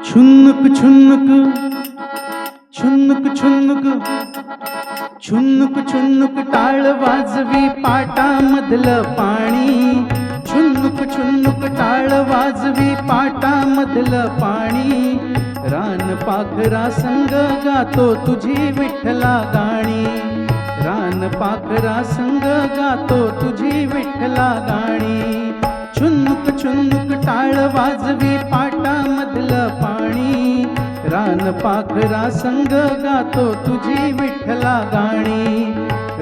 छुन्नुक छुन्नुक छुन्नुक छुन्नुक छुन्नुक छुन्नुक टाळ वाजवी पाटामधलं पाणी. छुन्नुक छुन्नुक टाळ वाजवी पाटामधलं पाणी. रान पाखरा संग गातो तुझी विठ्ठला गाणी. रान पाखरा संग गातो तुझी विठ्ठला गाणी. छुन्नुक छुन्नुक टाळ वाजवी पाटामधलं पाणी. रान पाखरा संग गातो तुझी विठ्ठला गाणी.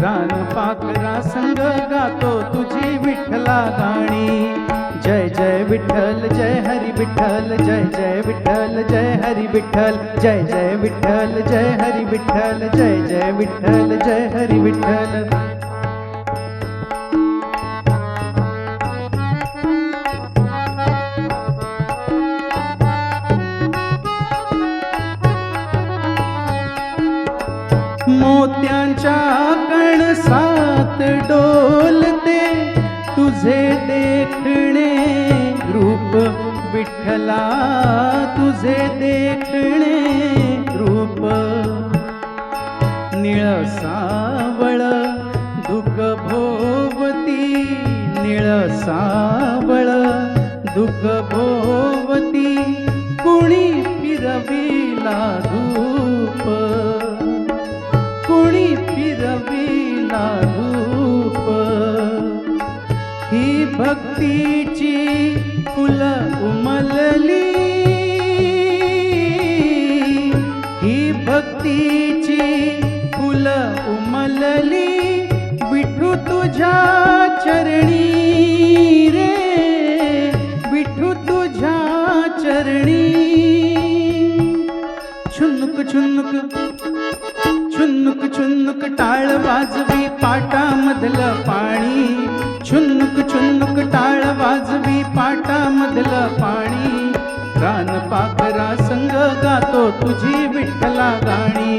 रान पाखरा संग गातो तुझी विठ्ठला गाणी. जय जय विठ्ठल जय हरी विठ्ठल जय जय विठ्ठल जय हरी विठ्ठल जय जय विठ्ठल जय हरी विठ्ठल जय जय विठ्ठल जय हरी विठ्ठल. मोत्यांच्या कणसात डोलते तुझे देखणे रूप विठ्ठला. तुझे देखणे रूप. निळ सावळ दुःख भोवती. निळ सावळ दुःख भोवती. कुणी फिरविला धूप. कुणी फिरविला धूप. ही भक्तीची फुल उमलली. ही भक्तीची फुल उमलली. विठू तुझ्या चरणी रे. विठू तुझ्या चरणी. छुन्नुक छुन्नुक छुन्नुक छुन्नुक टाळ वाजवी पाटामधलं पाणी. छुन्नुक छुन्नुक टाळ वाजवी पाटामधलं पाणी. रान पाखरा संग गातो तुझी विठ्ठला गाणी.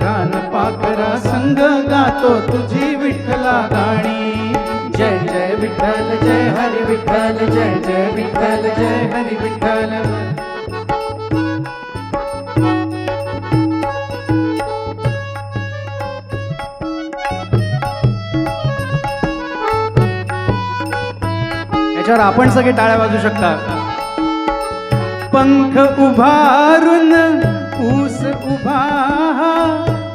रान पाखरा संग गातो तुझी विठ्ठला गाणी. जय जय विठ्ठल जय हरी विठ्ठल जय जय विठ्ठल जय हरी विठ्ठल. याच्यावर आपण सगळे टाळ्या वाजू शकता. पंख उभारून ऊस उभा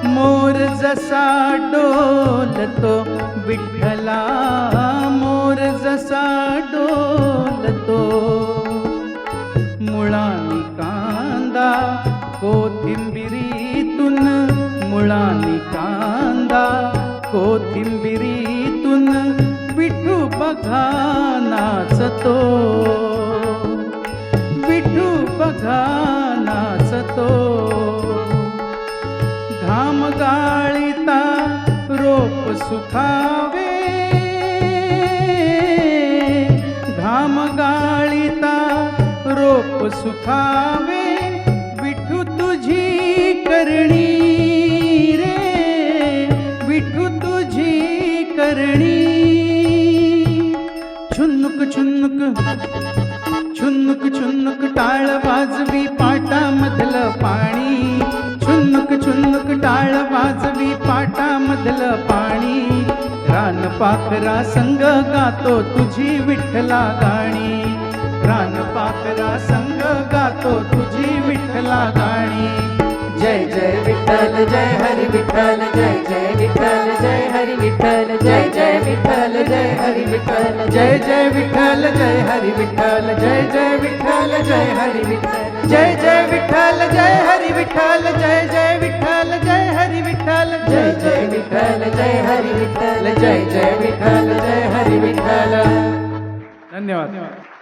मोर जसा डोलतो विठ्ठला. मोर जसा डोलतो. मुळानी कांदा कोथिंबिरीतून. मुळानी कांदा कोथिंबिरीतून. विठू बघा नाचतो. विठू बघा नाचतो. घाम गाळीता रोप सुखावे. घाम गाळीता रोप सुखावे. विठू तुझी करणी रे. विठू तुझी करणी. छुन्नुक छुन्नुक छुन्नुक छुन्नुक टाळ वाजवी पाटामधलं पाणी. छुन्नुक छुन्नुक टाळ वाजवी पाटामधलं पाणी. रान पाखरा संग गातो तुझी विठ्ठला गाणी. रान पाखरा संग गातो तुझी विठ्ठला गाणी. जय जय विठ्ठल जय हरी विठ्ठल जय जय विठ्ठल जय हरी विठ्ठल जय जय विठ्ठल जय हरी विठ्ठल जय जय विठ्ठल जय हरी विठ्ठल जय जय विठ्ठल जय हरी विठ्ठल जय जय विठ्ठल जय हरी विठ्ठल जय जय विठ्ठल जय हरी विठ्ठल जय जय विठ्ठल जय हरी विठ्ठल जय जय विठ्ठल जय हरी विठ्ठल. धन्यवाद.